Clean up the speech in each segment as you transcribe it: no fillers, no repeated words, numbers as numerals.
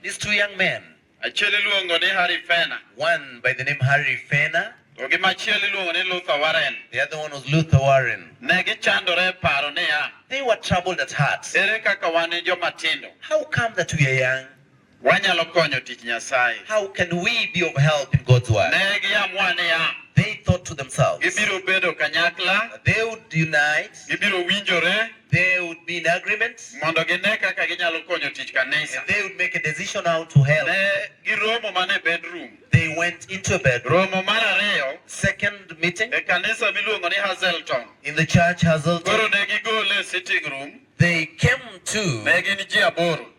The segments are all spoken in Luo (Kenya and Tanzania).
These two young men. Harry One by the name Harry Fenner. The other one was Luther Warren. They were troubled at heart. How come that we are young? How can we be of help in God's word? They thought to themselves, they would unite, they would be in agreement, and they would make a decision how to help. They went into a bedroom. Second meeting in the church Hazelton. They came to,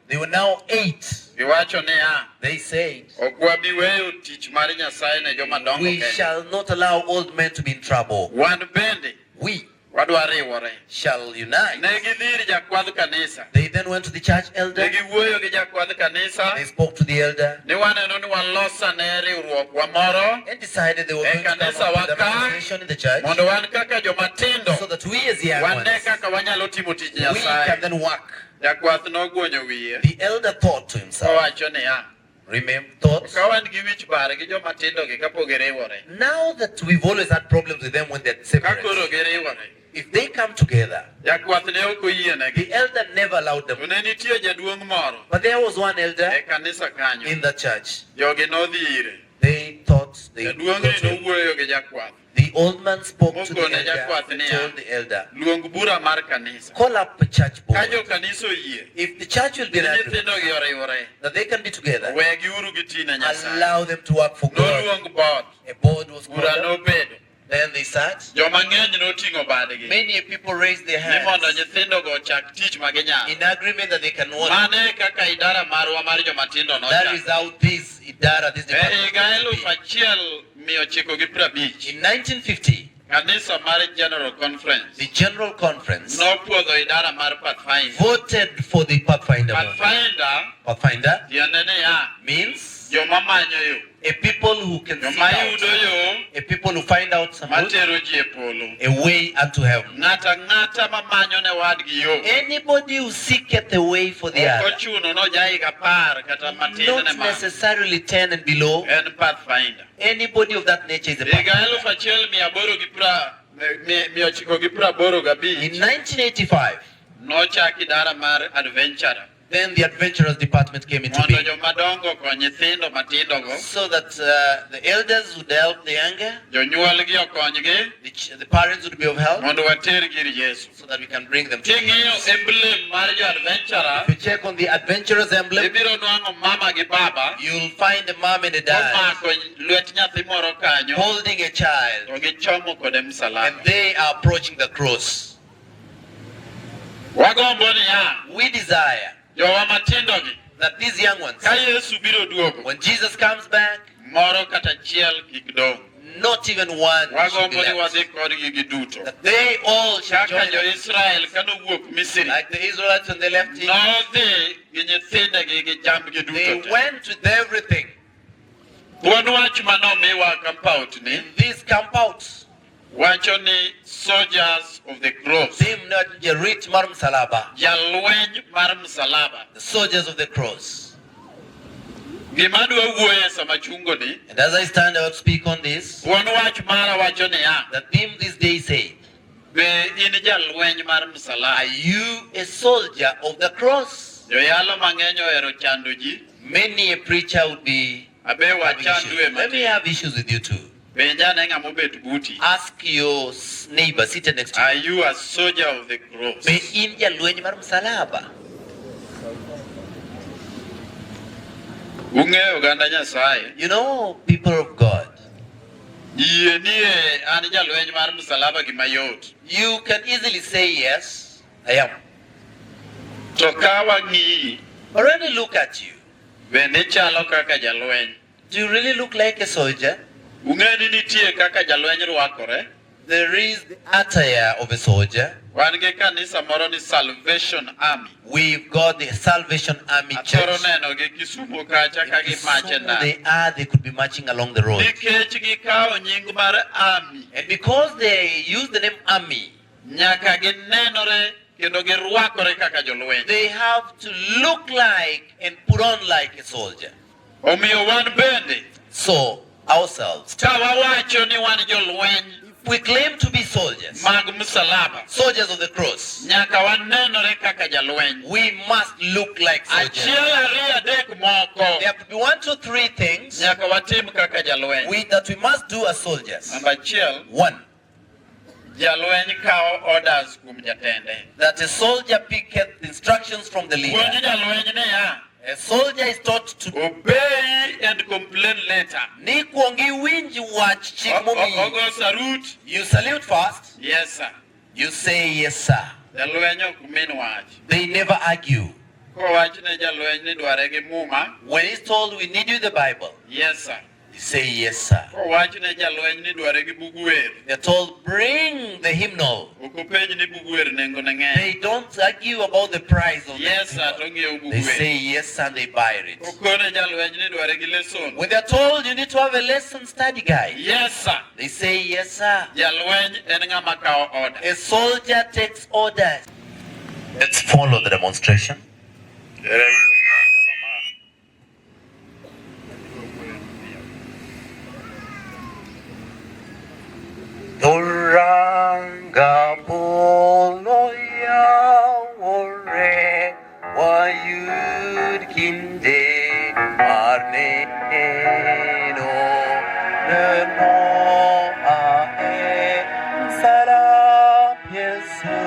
they were now 8. They said, we shall not allow old men to be in trouble. We shall unite. They then went to the church elder. They spoke to the elder and decided they were going to come up with an organization in the church so that we as young ones, we can then work. The elder thought to himself, now that we've always had problems with them when they're separate, if they come together, the elder never allowed them. But there was one elder in the church. They thought they would go to him. The old man spoke to the elder and told the elder, call up a church board. If the church will be in agreement that they can be together, allow them to work for God. A board was called up. Then they sat. Many people raised their hands in agreement that they can work. That is how this idara, this department. In 1950, the General Conference voted for the Pathfinder. Pathfinder means a people who can seek out, a people who find out some route, a way unto heaven. Anybody who seeketh a way for the other, not necessarily 10 and below, anybody of that nature is a pathfinder. In 1985, then the adventurers department came into being, so that the elders would help the younger, the parents would be of help, so that we can bring them to Jesus. If you check on the adventurers emblem, you'll find a mom and a dad holding a child, and they are approaching the cross. We desire that these young ones, when Jesus comes back, not even one should be left. That they all shall join us. Like the Israelites when they left Egypt, they went with everything. In these campouts, soldiers of the cross. The soldiers of the cross. And as I stand, I will speak on this. That him this day said, are you a soldier of the cross? Many a preacher would be having issues. Let me have issues with you too. Ask your neighbor seated next to you. Are you a soldier of the cross? You know, people of God, you can easily say yes, I am. But when I look at you, do you really look like a soldier? There is the attire of a soldier. Salvation Army. We've got the Salvation Army church. They could be marching along the road. And because they use the name army, They have to look like and put on like a soldier. So ourselves, we claim to be soldiers, soldiers of the cross. We must look like soldiers. There have to be 1, 2, 3 things that we must do as soldiers. One, that a soldier picketh instructions from the leader. A soldier is taught to obey and complain later. You salute first. Yes, sir. You say yes, sir. They never argue. When he's told we need you the Bible, yes, sir, you say yes, sir. They're told bring the hymnal. They don't argue about the price of yes, the hymnal. They say yes and they buy it. When they're told you need to have a lesson study guide, yes, sir, they say yes, sir. A soldier takes orders. Let's follow the demonstration. Doranga poloya ore wayud kinde arneno nemo ae sarapyesu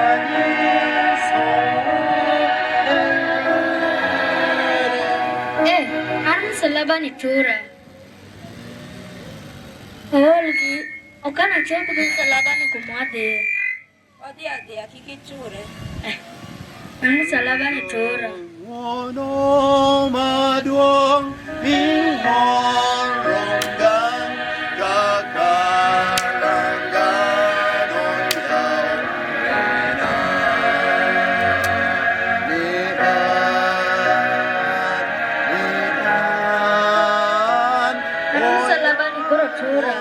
aniso. Arm salabani chura. Olgi Okana chopo din salabani kumade. Odi ade akiki chure. Arm salabani chura. Wono maduong mingoronggan kakarangan onyaw rena nian Arm salabani kuro chura.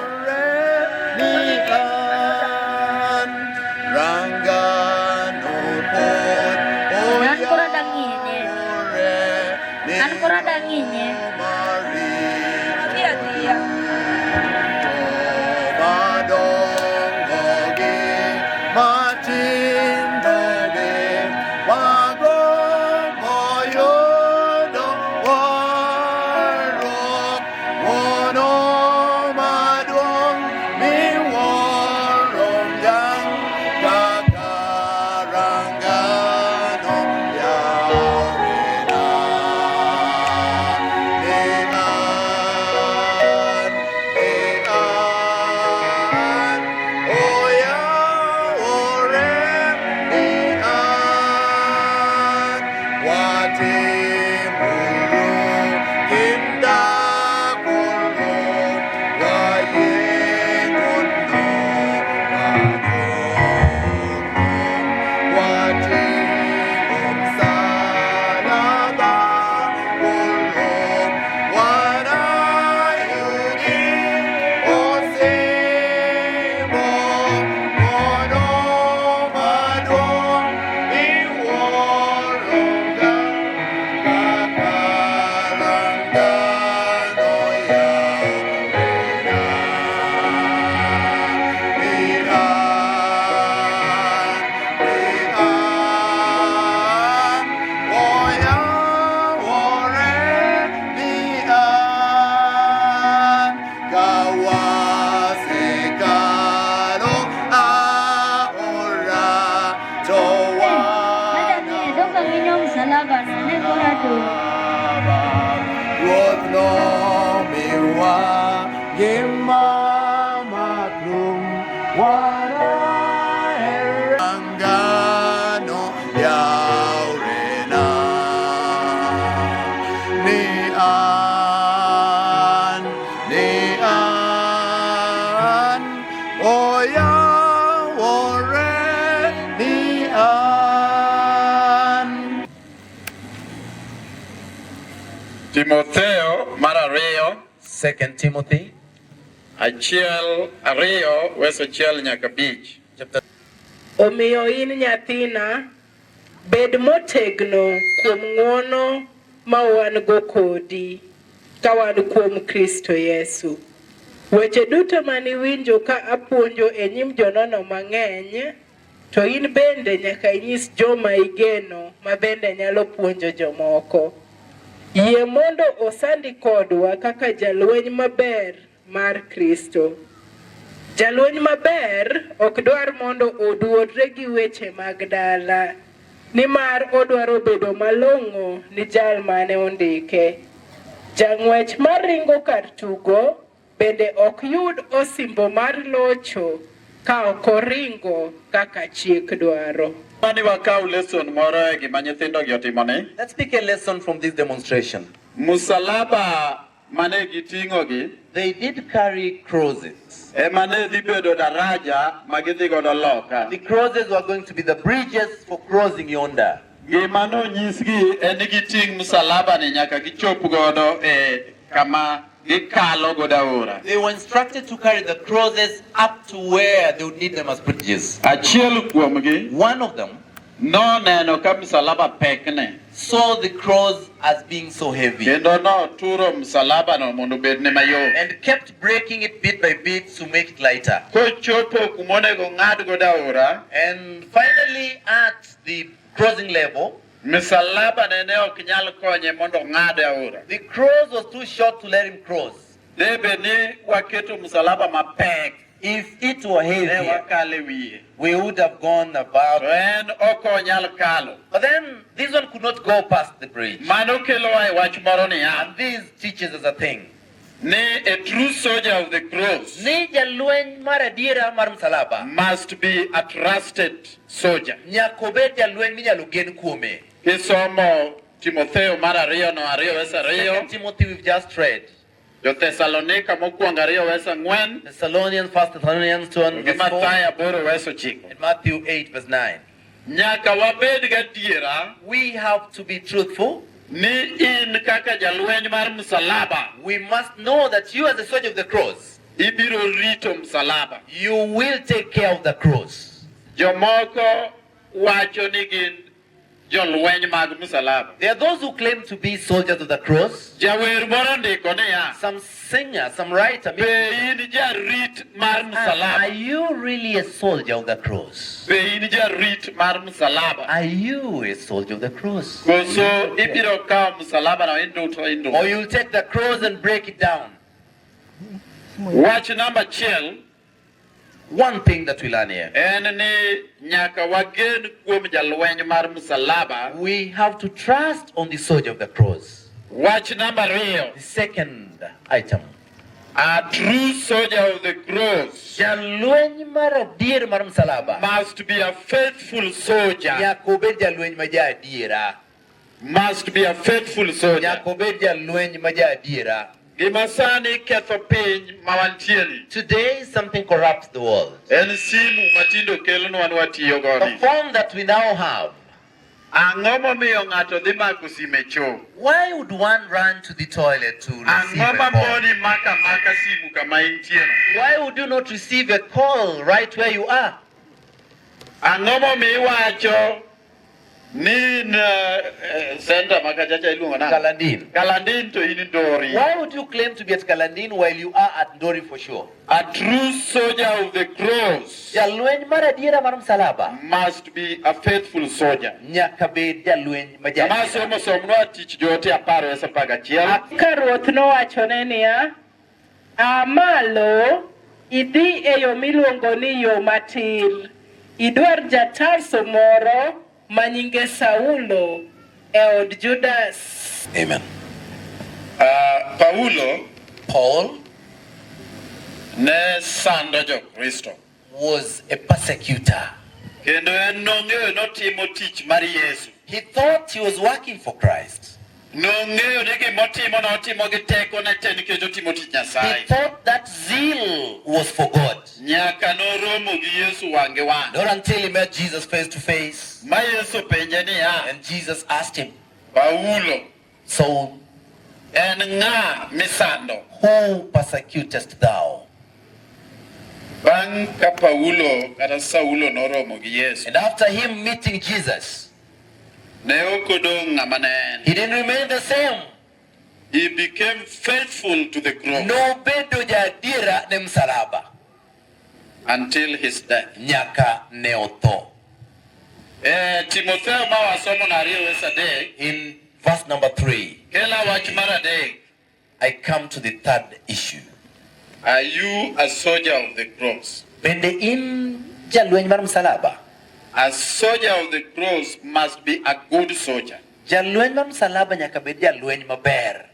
Timotheo marario 2 Timothy achiel ario weso chiel nyaka bich. chapter Omiyo in nyathina, bed motegno kuom ng'wono ma wan go kodi, ka wan kuom Kristo Yesu. Weche duto maniwinjo ka apuonjo e nyim jonono mang'eny, to in bende nyaka inyis joma igeno ma bende nyalo puonjo jomoko. Yie mondo osandi kodwa kaka jalweny maber mar Kristo. Jalweny maber ok dwar mondo oduodre gi weche mag dala, nimar odwaro bedo malong'o ni jal mane ondike. Jang'wech mar ringo kar tugo bende ok yud osimbo mar locho ka ok oringo kaka chik dwaro. Let's pick a lesson from this demonstration. Musalaba mane giting'ogi, They did carry crosses. emane dhi bedo daraja magidhi godo loka. The crosses were going to be the bridges for crossing yonder. Gima nonyisgi en ni giting' musalaba ni nyaka gichop godo e kama gikalo godo aora. They were instructed to carry the crosses up to where they would need them as bridges. Achiel kuomgi One of them noneno ka musalaba pekne, saw the cross as being so heavy kendo noturo musalaba no mondo bedne mayom. and kept breaking it bit by bit to make it lighter. Kochopo kumonego ng'ad godo aora, And finally, at the crossing level, musalaba nene ok nyal konye mondo ng'ad aora. the cross was too short to let him cross. Debe ni waketo musalaba mapek, If it were ne heavy, wakale wiye. we would have gone about. To en ok onyal kalo. But then this one could not go past the bridge. Mano kelo wa wach moro niya, And this teaches us a thing. ni a true soldier of the cross Ni jalweny mar adiera mar msalaba must be a trusted soldier. nyaka obed jalweny minyalo gen kuome. Kisomo Timotheo mar 2:2 Second Timothy we've just read. Jo Thessalonika mokwongo 2:4 Thessalonians, 1 Thessalonians 2 gi verse 4, Mathayo 8:9. and Matthew 8 verse 9. Nyaka wabed gadiera We have to be truthful. ni in kaka jalweny mar msalaba We must know that you as a soldier of the cross, ibiro rito msalaba. you will take care of the cross. Jomoko wacho ni gin jolweny mag msalaba. There are those who claim to be soldiers of the cross. Jawer moro ndiko niya, Some singer, some writer. be in jarit mar Are msalaba. you really a soldier of the cross? Be in jarit mar msalaba. Are you a soldier of the cross? Koso ibiro kawo msalaba na induto Or induto. you'll take the cross and break it down. Wach namba achiel One thing that we learn here. en ni nyaka wagen kuom jalweny mar msalaba. We have to trust on the soldier of the cross. Wach namba ariyo, The second item. a true soldier of the cross Jalweny mar adier mar msalaba must be a faithful soldier. nyaka obed jalweny ma ja adiera. Must be a faithful soldier. Nyaka obed jalweny ma ja adiera. Gima sani ketho piny ma wantieni Today something corrupts the world. en simu matindo kelonwa ni watiyo The goni. phone that we now have. Ang'o momiyo ng'ato dhi mako sime cho? Why would one run to the toilet to receive Ang'o a call? mamoni maka simu kama intieno? Why would you not receive a call right where you are? Ang'o momiyo iwacho ni senda makachacha iluongo nang'o? Kalandin. Kalandin to in Ndori. Why would you claim to be at Kalandin while you are at Ndori for sure? A true soldier of the cross Jalweny mar adiera mar msalaba must be a faithful soldier. nyaka bed jalweny ma ja Kama adiera. somnwa tich joote 10:11. Ka Ruoth nowachone niya, "Aa malo, idhi e yo miluongo ni yo matir. Idwar ja-Tarso moro ma nyinge Saulo e od Judas." Amen. Paulo Paul ne sando jo-Kristo. was a persecutor. Kendo en nong'eyo notimo tich mar Yesu. He thought he was working for Christ. Nong'eyo ni gimotimo notimo gi teko ne te nikech otimo tich He Nyasaye. thought that zeal was for God. Nyaka noromo gi Yesu wang'e wang'. Not until he met Jesus face to face. Ma Yesu penje niya, And Jesus asked him, Paulo, "So en ng'a misando? who persecutest thou?" And after him meeting Jesus, he didn't remain the same. He became faithful to the cross. No bedo jadira ne msalaba. Until his death. Nyaka ne otho. Timotheo mawasomo nariyo yesterday. In verse number 3. Kela wach maradek. I come to the third issue. Are you a soldier of the cross? Bende in jalweny mar msalaba. A soldier of the cross must be a good soldier. Jalweny mar msalaba nyaka bed jalweny maber.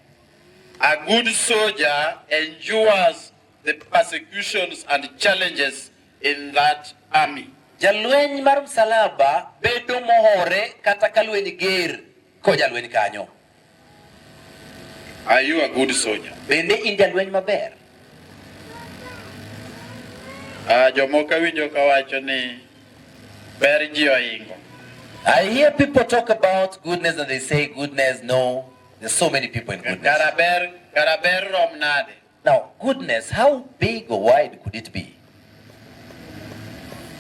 A good soldier endures the persecutions and challenges in that army. Jalweny mar msalaba bedo mohore kata ka lweny ger ko jalweny kanyo. Are you a good soldier? Bende in jalweny maber. Jomoka winjo kawacho ni ber ji oingo. I hear people talk about goodness and they say goodness, no. There's so many people in goodness. Karaber romnade. Now, goodness, how big or wide could it be?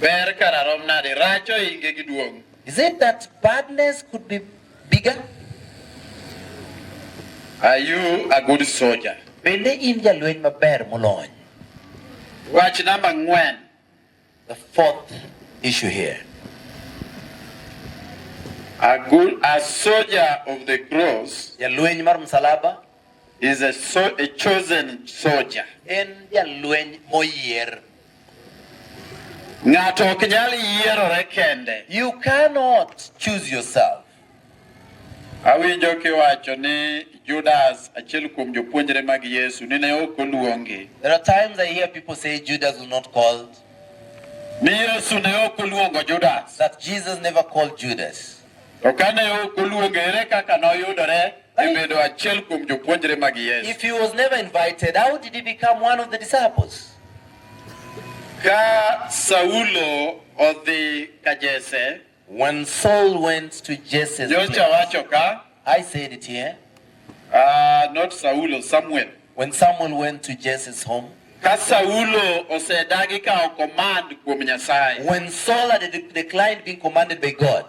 Ber kararom nade racho inge giduong. Is it that badness could be bigger? Are you a good soldier? Bende in jalweny maber molony. Watch number 4. The fourth issue here. A soldier of the cross Jalweny mar msalaba is a chosen soldier. En jalweny moyier. Ng'ato ok nyal yierore kende. You cannot choose yourself. Awinjo kiwacho ni Judas achiel kuom jopuonjre mag Yesu nene ok oluongi. There are times I hear people say Judas was not called. Ni Yesu ne ok oluongo Judas. That Jesus never called Judas. To kane ok oluonge ere kaka noyudore e bedo achiel kuom jopuonjre mag Yesu. If he was never invited, how did he become one of the disciples? Ka Saulo odhi ka Jesse, when Saul went to Jesse's place, I said it here. Not Saulo, Samuel. When Samuel went to Jesse's home, ka Saulo osedagi ka command kuom Nyasaye. When Saul had declined being commanded by God,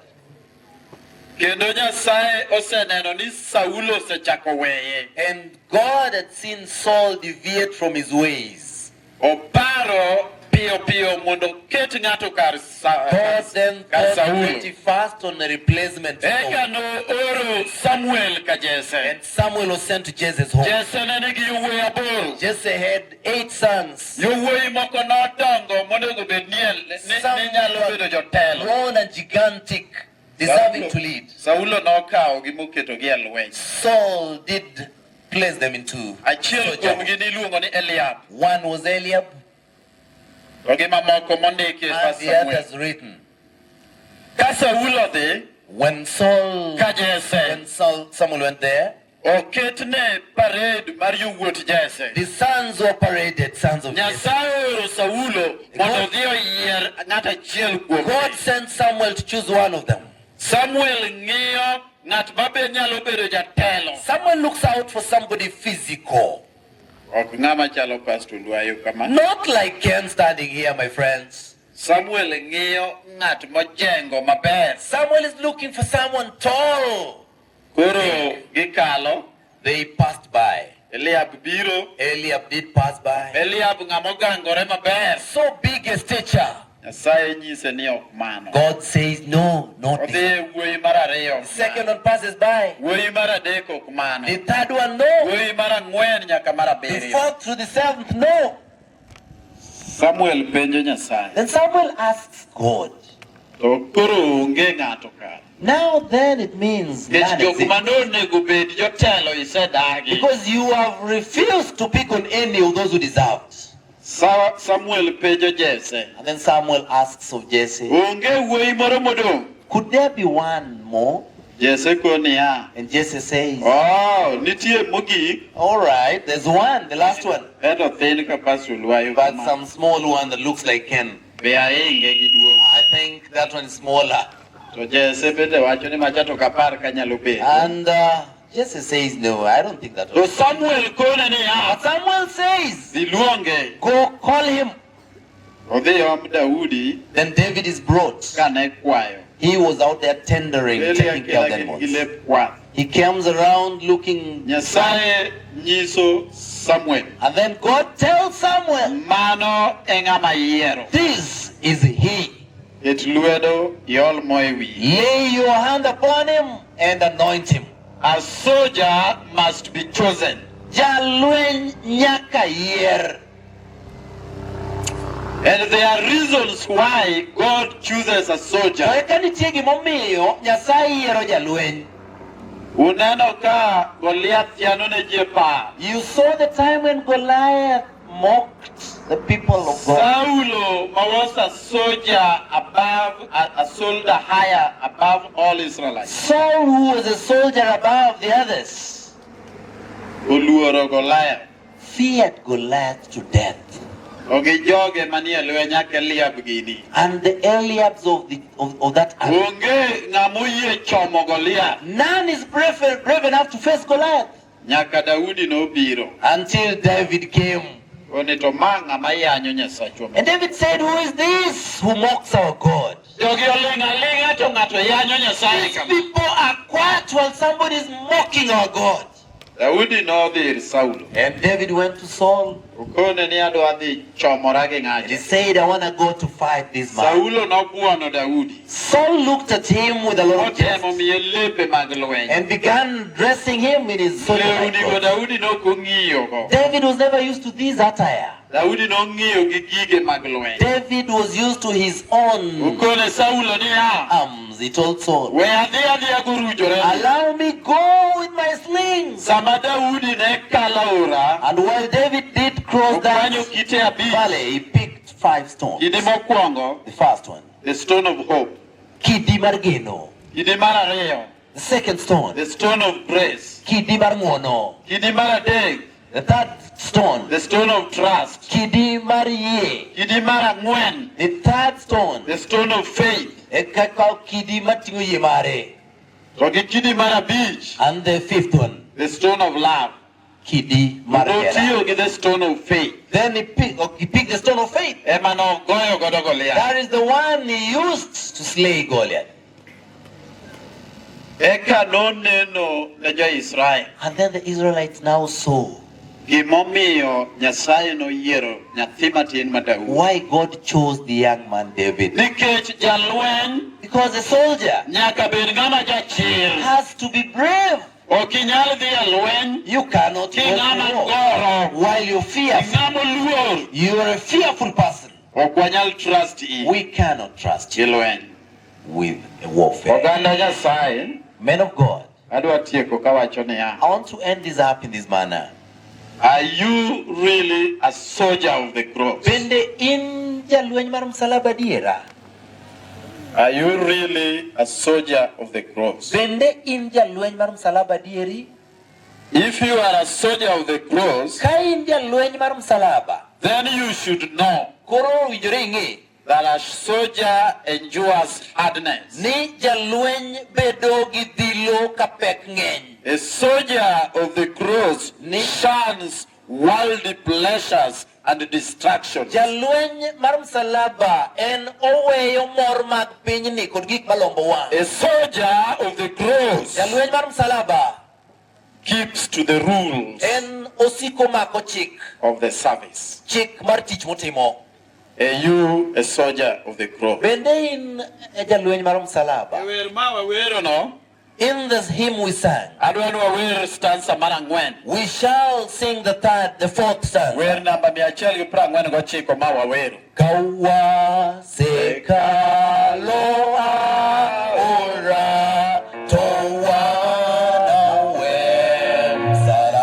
kendo Nyasaye oseneno ni Saulo osechako weye, and God had seen Saul deviate from his ways, oparo pio mondo ket ng'ato kar God then thought fast on a replacement for Saul. Eka no oro Samuel ka Jesse, and Samuel was sent to Jesse's home. Jesse ne nigi yawuoyi 8. Jesse had 8 sons. Yawuoyi moko nodongo monego bed ni nyalo bedo jotelo, grown and gigantic, deserving to lead. Saulo nokawo gi moketo gi e lweny. Saul did place them into achiel kuom gi niluongo ni Eliab. One was Eliab, and the others written. When Samuel went there, the sons were paraded, sons of Jesse. God sent Samuel to choose one of them. Samuel looks out for somebody physical. Not like Ken standing here, my friends. Samuel is looking for someone tall. They passed by. Eliab did pass by. So big a stature. God says no, not this. The second one passes by. The third one, no. The fourth to the seventh, no. Then Samuel asks God. Now then it means none exists. Because you have refused to pick on any of those who deserved. Samuel pejo Jesse. And then Samuel asks of Jesse, could there be one more? Jesse konia. And Jesse says, oh, nitie mogi. All right, there's one, the last one. But some small one that looks like Ken. I think that one is smaller. And Jesse says, no, I don't think that was. Samuel But Samuel says, go call him. Then David is brought. He was out there tendering, taking care of the animals. He comes around looking. And then God tells Samuel, this is he. Lay your hand upon him and anoint him. A soldier must be chosen. And there are reasons why God chooses a soldier. You saw the time when Goliath mocked the people of God. Saul was a soldier above, a soldier higher above all Israelites. Saul, who was a soldier above the others, feared Goliath to death. And the Eliabs of that army, none is brave enough to face Goliath until David came. And David said, who is this who mocks our God? These people are quiet while somebody is mocking our God. And David went to Saul. And he said, I want to go to fight this man. Saul looked at him with a lot of jest and began dressing him in his soldier clothes. David was never used to this attire. David was used to his own arms. He told Saul, allow me go with my slings. And while David did cross that valley, he picked 5 stones. The first one, the stone of hope. Kidi margeno. The second stone, The stone of grace. Kidi marmono. The third stone, The stone of trust. Kidi marie. The third stone, The stone of faith. Kidi matingo yemare. And the fifth one, The stone of love. Kidi margera. The stone of faith. Then he picked the stone of faith. That is the one he used to slay Goliath. And then the Israelites now saw why God chose the young man David. Because a soldier has to be brave. You cannot go to war while you're fearful. You are a fearful person. We cannot trust you with warfare. Men of God, I want to end this up in this manner. Are you really a soldier of the cross? Are you really a soldier of the cross? If you are a soldier of the cross, then you should know that a soldier endures hardness. A soldier of the cross shuns worldly pleasures and distractions. A soldier of the cross keeps to the rules of the service. Are you a soldier of the cross? In this hymn we sang, we shall sing the fourth stanza. Kawa sekaloa ora towana wemsalaba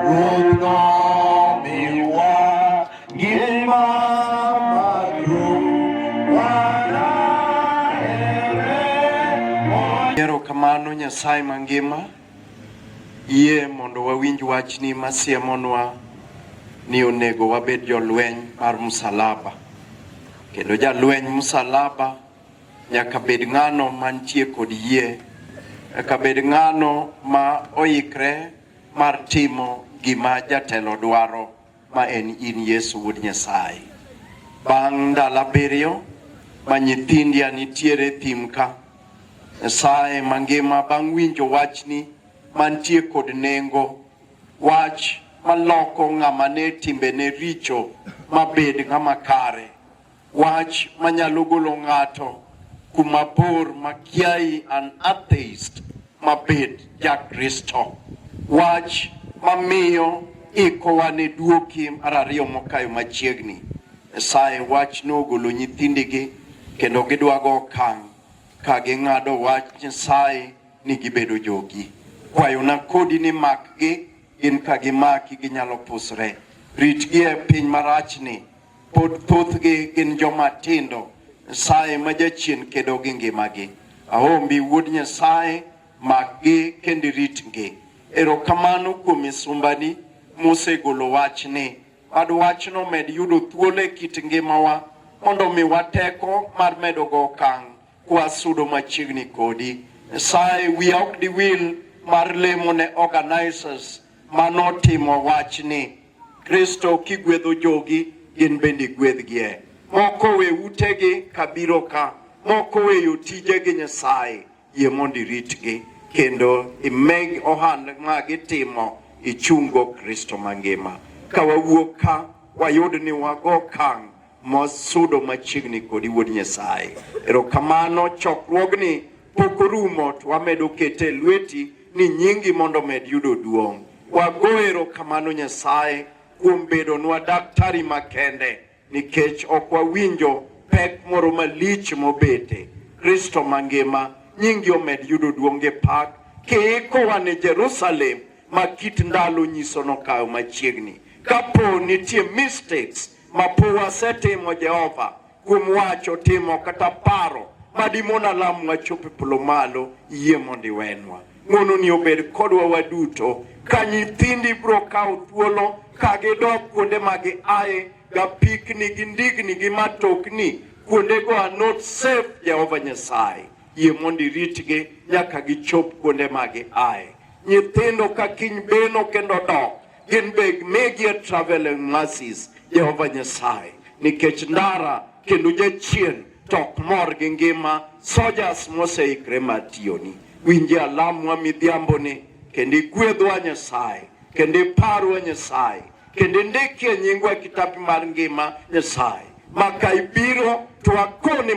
runo miwa gilma magru wana Ero kamano Nyasaye mangima yie mondo wawinj wachni masiemonwa ni onego wabed jolweny mar msalaba. Kendo jalweny msalaba nyaka bed ng'ano mantie kod yie, nyaka bed ng'ano ma oikre mar timo gima jatelo dwaro ma en in Yesu wuod Nyasaye. Bang' ndalo 7 ma nyithindia nitiere thim ka, Nyasaye mangima, bang' winjo wachni mantie kod nengo, wach maloko ng'ama ne timbene richo mabed ng'ama kare, wach manyalo golo ng'ato kuma bor makiai an atheist mabed ja Kristo, wach mamiyo ikowa ne duoki mar 2 mokayo machiegni. Nyasaye wach no golo nyithindigi kendo gidwa go okang' ka ging'ado wach Nyasaye ni gibedo jogi. Kwayona kodi ni makgi, gin ka gimaki ginyalo pusre. Ritgi e piny marachni, pod thothgi gin joma tindo. Nyasaye ma jachien kedo gi ngimagi. Ahombi wuod Nyasaye makgi kendo ritgi. Erokamano kuom misumbani mosegolo wachni. Mad wachno med yudo thuolo e kit ngimawa mondo mi wateko mar medo go okang' kwasudo machiegni kodi. Nyasaye wiya ok di wil mar lemo ne organizers manotimo wachni. Kristo kigwedho jogi, gin bende gwedhgie. Moko we utegi kabiro ka, moko weyo tijegi Nyasaye, yie mondo iritgi kendo imeg ohand ma gitimo ichungo Kristo mangima. Ka wawuok ka wayud ni wago okang' mosudo machiegni kodi wuod Nyasaye. Erokamano, chokruogni pok orumo to wamedo kete lweti ni nyingi mondo med yudo duong'. Wago erokamano Nyasaye kuom bedonwa daktari makende, nikech ok wawinjo pek moro malich mobete. Kristo mangima, nyingi omed yudo duong' e pak kiikowa ne Jerusalem ma kit ndalo nyiso nokayo machiegni. Kapo nitie mistakes ma po wasetimo Jehova kuom wacho, timo kata paro madimona lam wachope polo malo, yie mondo iwenwa. Ng'wono ni obed kodwa waduto, ka nyithindi bro kawo thuolo ka gidok kuonde ma giaye, ga pikni gi ndigni gi matokni, kuonde go are not safe. Jehova Nyasaye, yie mondo iritgi nyaka gichop kuonde ma giaye. Nyithindo ka kiny beno kendo dok, gin beg megie traveling mercies Jehova Nyasaye, nikech ndara kendo jachien tok mor gi ngima sojas moseikre mar tiyoni. Winji alamwa midhiamboni kendo igwedhwa Nyasaye, kendo iparwa Nyasaye, kendo indiki nyingwa kitabu mar ngima Nyasaye. Maka ibiro to akoni